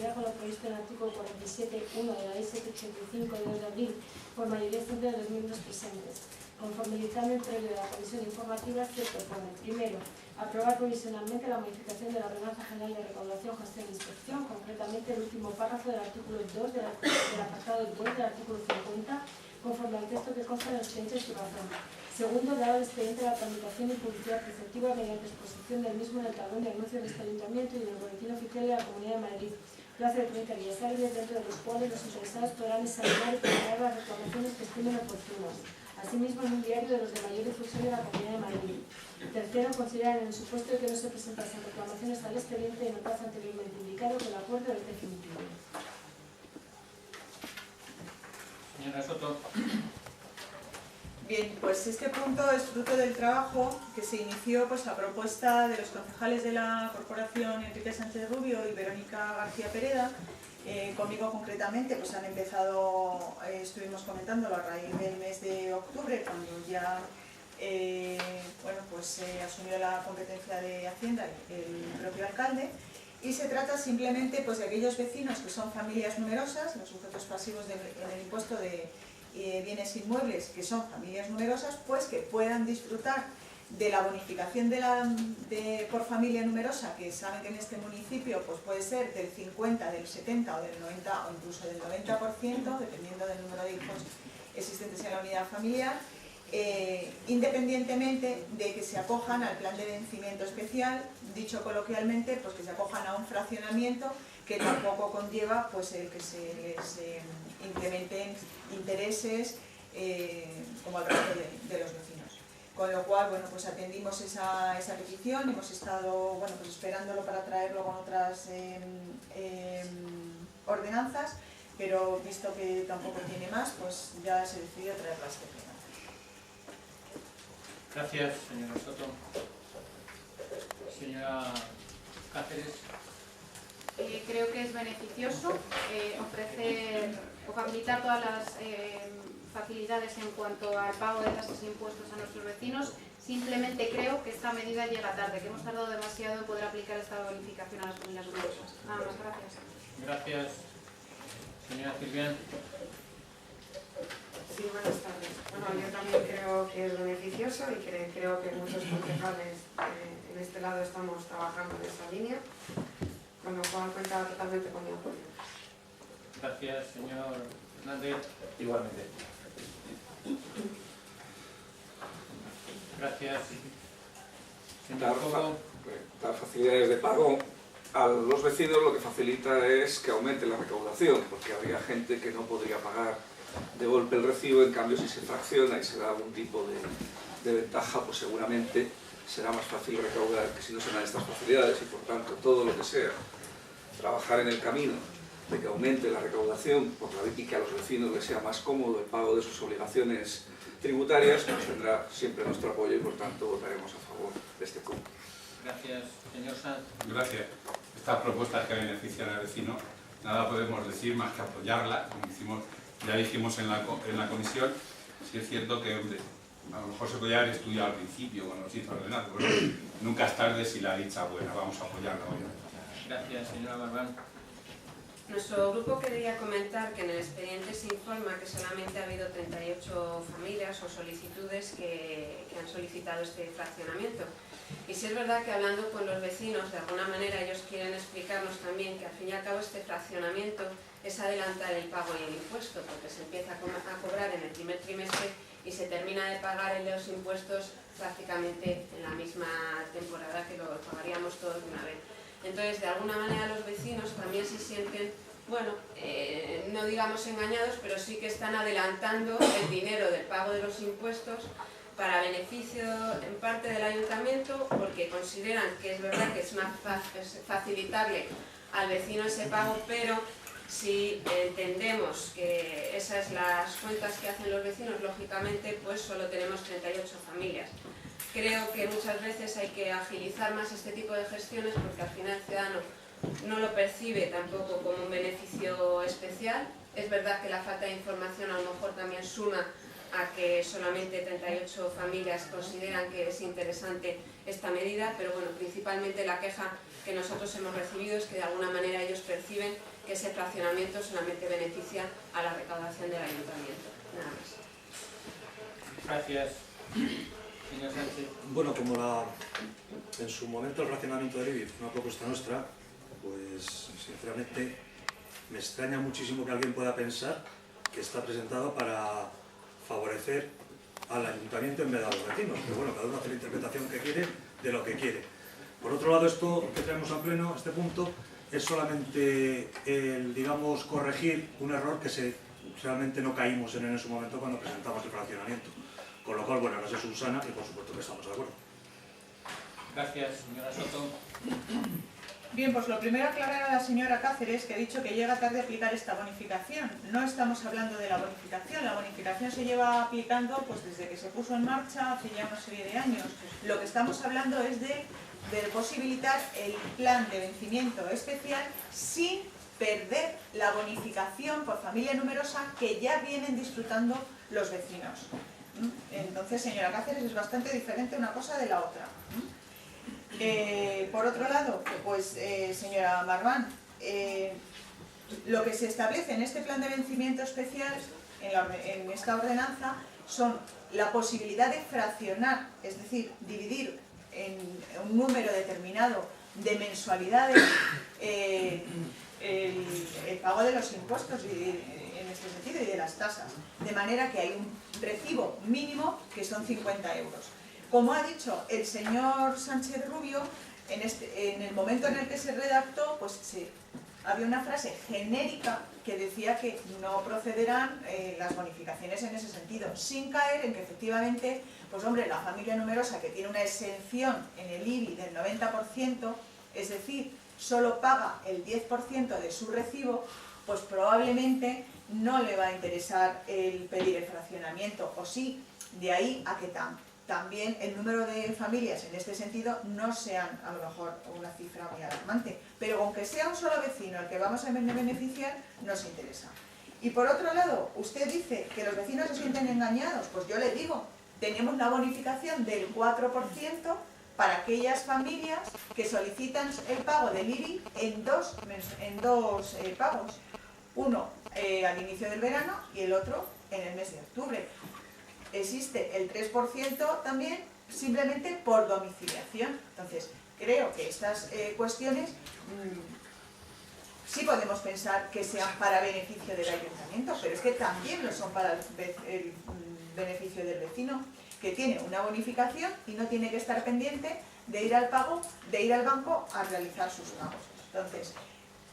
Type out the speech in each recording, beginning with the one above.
conformidad con lo previsto en el artículo 47.1 de la Ley 785 de 2 de abril, por mayoría simple de los miembros presentes. Conforme el dictamen previo de la Comisión Informativa, se propone, primero, aprobar provisionalmente la modificación de la Ordenanza General de Recaudación, Gestión e Inspección, concretamente el último párrafo del artículo 2 del apartado 2 del artículo 50, conforme al texto que consta en el expediente de su razón. Segundo, dar al expediente la tramitación y publicidad preceptiva mediante exposición del mismo en el talón de anuncios de este ayuntamiento y en el boletín oficial de la Comunidad de Madrid, plazo de 30 días hábiles, dentro de los cuales los interesados podrán examinar y preparar las reclamaciones que estimen oportunas. Asimismo, en un diario de los de mayor difusión de la Comunidad de Madrid. Tercero, considerar en el supuesto de que no se presentasen reclamaciones al expediente en el plazo anteriormente indicado que el acuerdo es definitivo. Señora Soto. Bien, pues este punto es fruto del trabajo que se inició pues, a propuesta de los concejales de la Corporación Enrique Sánchez Rubio y Verónica García Pereda. Conmigo concretamente pues han empezado, estuvimos comentándolo a raíz del mes de octubre, cuando ya asumió la competencia de Hacienda el propio alcalde. Y se trata simplemente pues, de aquellos vecinos que son familias numerosas, los sujetos pasivos en el impuesto de bienes inmuebles, que son familias numerosas, pues que puedan disfrutar de la bonificación por familia numerosa, que saben que en este municipio pues puede ser del 50, del 70 o del 90 o incluso del 90%, dependiendo del número de hijos existentes en la unidad familiar, independientemente de que se acojan al plan de vencimiento especial, dicho coloquialmente, pues que se acojan a un fraccionamiento que tampoco conlleva pues el que se les incrementen intereses como al resto de los vecinos. Con lo cual, bueno, pues atendimos esa petición, hemos estado pues esperándolo para traerlo con otras ordenanzas, pero visto que tampoco tiene más, pues ya se decidió traerla a este pleno. Gracias, señora Soto. Señora Cáceres. Creo que es beneficioso ofrecer o facilitar todas las facilidades en cuanto al pago de tasas e impuestos a nuestros vecinos. Simplemente creo que esta medida llega tarde, que hemos tardado demasiado en poder aplicar esta bonificación a las familias numerosas. Nada más, gracias. Gracias. Señora Silvián. Sí, buenas tardes. Bueno, yo también creo que es beneficioso y creo que muchos concejales en este lado estamos trabajando en esta línea, con lo cual cuenta totalmente con mi apoyo. Gracias, señor Hernández. Igualmente. Gracias. Señor Cobo. Dar facilidades de pago a los vecinos lo que facilita es que aumente la recaudación, porque habría gente que no podría pagar de golpe el recibo. En cambio, si se fracciona y se da algún tipo de ventaja, pues seguramente será más fácil recaudar que si no se dan estas facilidades, y por tanto todo lo que sea trabajar en el camino de que aumente la recaudación y que a los vecinos les sea más cómodo el pago de sus obligaciones tributarias, pues tendrá siempre nuestro apoyo y por tanto votaremos a favor de este punto. Gracias, señor Sanz. Gracias. Estas propuestas que benefician al vecino, nada podemos decir más que apoyarla, como ya dijimos en la comisión. Sí es cierto que, hombre, a lo mejor se podía haber estudiado al principio cuando se hizo ordenar, pero nunca es tarde si la dicha buena, vamos a apoyarla hoy. Gracias, señora Barbán. Nuestro grupo quería comentar que en el expediente se informa que solamente ha habido 38 familias o solicitudes que han solicitado este fraccionamiento. Y si es verdad que hablando con los vecinos, de alguna manera ellos quieren explicarnos también que al fin y al cabo este fraccionamiento es adelantar el pago y el impuesto, porque se empieza a cobrar en el primer trimestre y se termina de pagar en los impuestos prácticamente en la misma temporada que lo pagaríamos todos de una vez. Entonces, de alguna manera los vecinos también se sienten, bueno, no digamos engañados, pero sí que están adelantando el dinero del pago de los impuestos para beneficio en parte del ayuntamiento, porque consideran que es verdad que es facilitable al vecino ese pago, pero si entendemos que esas son las cuentas que hacen los vecinos, lógicamente pues solo tenemos 38 familias. Creo que muchas veces hay que agilizar más este tipo de gestiones, porque al final el ciudadano no lo percibe tampoco como un beneficio especial. Es verdad que la falta de información a lo mejor también suma a que solamente 38 familias consideran que es interesante esta medida, pero bueno, principalmente la queja que nosotros hemos recibido es que de alguna manera ellos perciben que ese fraccionamiento solamente beneficia a la recaudación del ayuntamiento. Nada más. Gracias. Señor Sánchez. Bueno, como en su momento el fraccionamiento del IBI fue una propuesta nuestra, pues sinceramente me extraña muchísimo que alguien pueda pensar que está presentado para favorecer al ayuntamiento en vez de a los vecinos. Pero bueno, cada uno hace la interpretación que quiere de lo que quiere. Por otro lado, esto que traemos a pleno, este punto, es solamente el, digamos, corregir un error que realmente no caímos en su momento cuando presentamos el fraccionamiento. Con lo cual, bueno, no sé, Susana, y por supuesto que estamos de acuerdo. Gracias, señora Soto. Bien, pues lo primero aclarar a la señora Cáceres, que ha dicho que llega tarde a aplicar esta bonificación. No estamos hablando de la bonificación se lleva aplicando pues desde que se puso en marcha hace ya una serie de años. Lo que estamos hablando es de posibilitar el plan de vencimiento especial sin perder la bonificación por familia numerosa que ya vienen disfrutando los vecinos. Entonces, señora Cáceres, es bastante diferente una cosa de la otra. Por otro lado, pues señora Marván, lo que se establece en este plan de vencimiento especial, en esta ordenanza, son la posibilidad de fraccionar, es decir, dividir en un número determinado de mensualidades el pago de los impuestos en este sentido y de las tasas, de manera que hay un recibo mínimo que son 50 euros. Como ha dicho el señor Sánchez Rubio, en el momento en el que se redactó, pues había una frase genérica que decía que no procederán las bonificaciones en ese sentido, sin caer en que efectivamente, pues hombre, la familia numerosa que tiene una exención en el IBI del 90%, es decir, solo paga el 10% de su recibo, pues probablemente no le va a interesar el pedir el fraccionamiento, o sí, de ahí a que también el número de familias en este sentido no sean a lo mejor una cifra muy alarmante, pero aunque sea un solo vecino el que vamos a beneficiar, nos interesa. Y por otro lado, usted dice que los vecinos se sienten engañados, pues yo le digo, tenemos la bonificación del 4% para aquellas familias que solicitan el pago del IBI en dos pagos, uno al inicio del verano y el otro en el mes de octubre. Existe el 3% también simplemente por domiciliación. Entonces, creo que estas cuestiones sí podemos pensar que sean para beneficio del ayuntamiento, pero es que también lo son para el beneficio del vecino, que tiene una bonificación y no tiene que estar pendiente de ir al banco a realizar sus pagos. Entonces,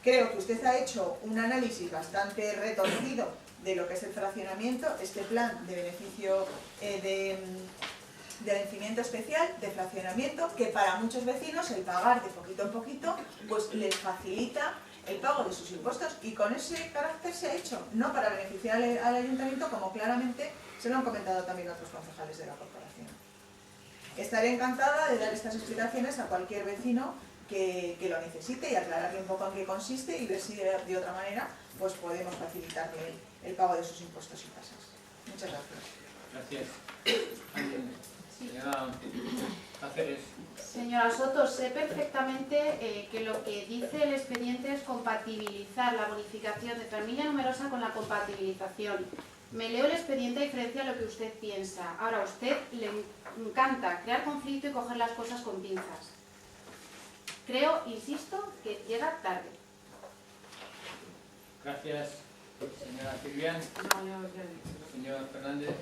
creo que usted ha hecho un análisis bastante retorcido de lo que es el fraccionamiento, este plan de beneficio de vencimiento especial, de fraccionamiento, que para muchos vecinos el pagar de poquito en poquito pues les facilita el pago de sus impuestos, y con ese carácter se ha hecho, no para beneficiar al ayuntamiento, como claramente se lo han comentado también otros concejales de la corporación. Estaré encantada de dar estas explicaciones a cualquier vecino que lo necesite y aclararle un poco en qué consiste y ver si de otra manera pues podemos facilitarle el pago de sus impuestos y tasas. Muchas gracias. Gracias. Señora Cáceres. Señora Soto, sé perfectamente que lo que dice el expediente es compatibilizar la bonificación de familia numerosa con la compatibilización. Me leo el expediente a diferencia de lo que usted piensa. Ahora, a usted le encanta crear conflicto y coger las cosas con pinzas. Creo, insisto, que llega tarde. Gracias. Señora Silvian. Señor Fernández.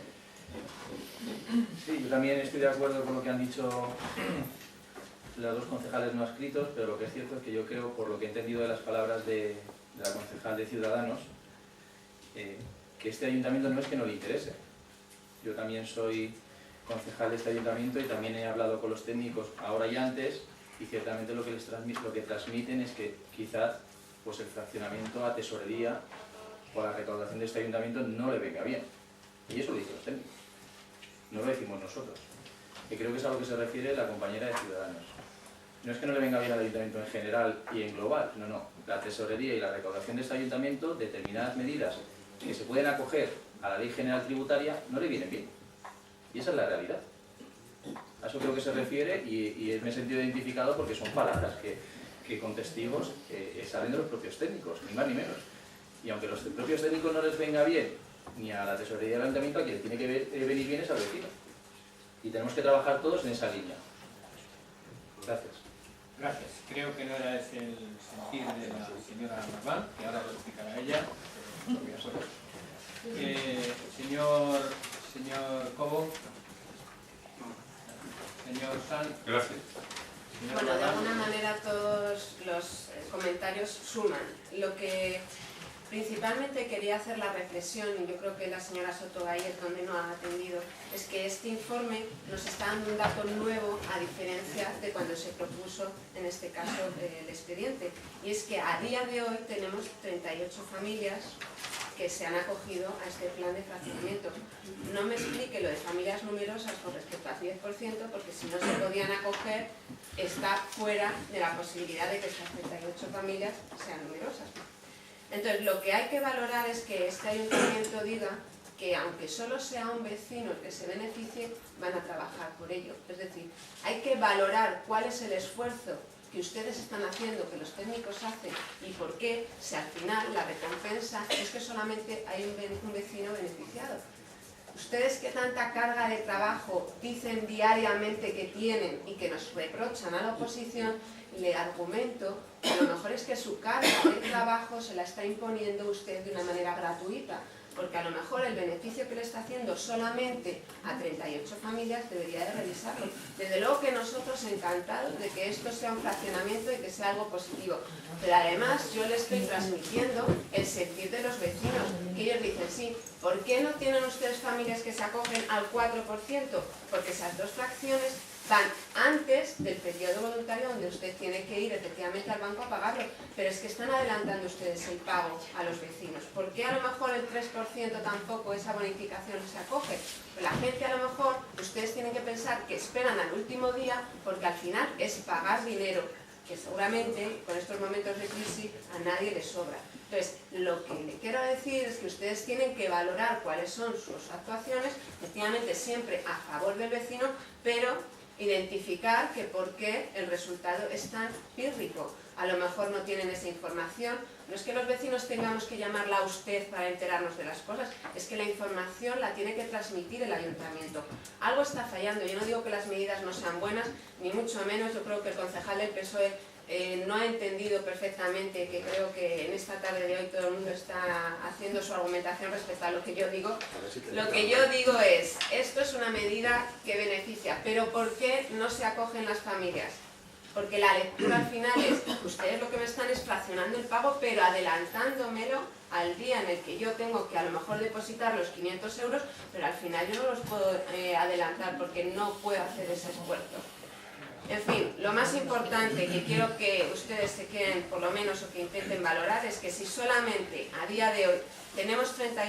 Sí, yo también estoy de acuerdo con lo que han dicho los dos concejales no adscritos, pero lo que es cierto es que yo creo, por lo que he entendido de las palabras de la concejal de Ciudadanos, que este ayuntamiento no es que no le interese. Yo también soy concejal de este ayuntamiento y también he hablado con los técnicos ahora y antes, y ciertamente lo que transmiten es que quizás pues el fraccionamiento a tesorería o a la recaudación de este ayuntamiento no le venga bien. Y eso lo dicen los técnicos, no lo decimos nosotros. Y creo que es a lo que se refiere la compañera de Ciudadanos. No es que no le venga bien al ayuntamiento en general y en global, no. La tesorería y la recaudación de este ayuntamiento, determinadas medidas que se pueden acoger a la Ley General Tributaria no le vienen bien. Y esa es la realidad. A eso creo que se refiere y me he sentido identificado porque son palabras que con testigos salen de los propios técnicos, ni más ni menos. Y aunque a los propios técnicos no les venga bien, ni a la tesorería del ayuntamiento, a quien tiene que venir bien es al vecino. Y tenemos que trabajar todos en esa línea. Gracias. Gracias. Creo que no era ese el sentir de la señora Marván, que ahora lo explicará ella. Señor Cobo. Señor Sanz. Gracias. Bueno, de alguna manera todos los comentarios suman. Lo que principalmente quería hacer la reflexión, y yo creo que la señora Soto ahí es donde no ha atendido, es que este informe nos está dando un dato nuevo a diferencia de cuando se propuso, en este caso, el expediente. Y es que a día de hoy tenemos 38 familias que se han acogido a este plan de fraccionamiento. No me explique lo de familias numerosas con respecto al 10%, porque si no se podían acoger, está fuera de la posibilidad de que estas 38 familias sean numerosas. Entonces, lo que hay que valorar es que este ayuntamiento diga que aunque solo sea un vecino el que se beneficie, van a trabajar por ello. Es decir, hay que valorar cuál es el esfuerzo que ustedes están haciendo, que los técnicos hacen, y por qué, si al final la recompensa es que solamente hay un vecino beneficiado. Ustedes que tanta carga de trabajo dicen diariamente que tienen y que nos reprochan a la oposición, le argumento que a lo mejor es que su carga de trabajo se la está imponiendo usted de una manera gratuita, porque a lo mejor el beneficio que le está haciendo solamente a 38 familias debería de revisarlo. Desde luego que nosotros encantados de que esto sea un fraccionamiento y que sea algo positivo, pero además yo le estoy transmitiendo el sentir de los vecinos, que ellos dicen, sí, ¿por qué no tienen ustedes familias que se acogen al 4%? Porque esas dos fracciones van antes del periodo voluntario donde usted tiene que ir efectivamente al banco a pagarlo, pero es que están adelantando ustedes el pago a los vecinos. ¿Por qué a lo mejor el 3% tampoco esa bonificación se acoge? Pues la gente a lo mejor, ustedes tienen que pensar que esperan al último día porque al final es pagar dinero, que seguramente con estos momentos de crisis a nadie le sobra. Entonces, lo que le quiero decir es que ustedes tienen que valorar cuáles son sus actuaciones, efectivamente siempre a favor del vecino, pero identificar que por qué el resultado es tan pírrico. A lo mejor no tienen esa información. No es que los vecinos tengamos que llamarla a usted para enterarnos de las cosas, es que la información la tiene que transmitir el ayuntamiento. Algo está fallando. Yo no digo que las medidas no sean buenas, ni mucho menos. Yo creo que el concejal del PSOE no ha entendido perfectamente, que creo que en esta tarde de hoy todo el mundo está haciendo su argumentación respecto a lo que yo digo. Lo que yo digo es, esto es una medida que beneficia, pero ¿por qué no se acogen las familias? Porque la lectura al final es, ustedes lo que me están es fraccionando el pago, pero adelantándomelo al día en el que yo tengo que a lo mejor depositar los 500 euros, pero al final yo no los puedo adelantar porque no puedo hacer ese esfuerzo. En fin, lo más importante que quiero que ustedes se queden, por lo menos, o que intenten valorar, es que si solamente a día de hoy tenemos 38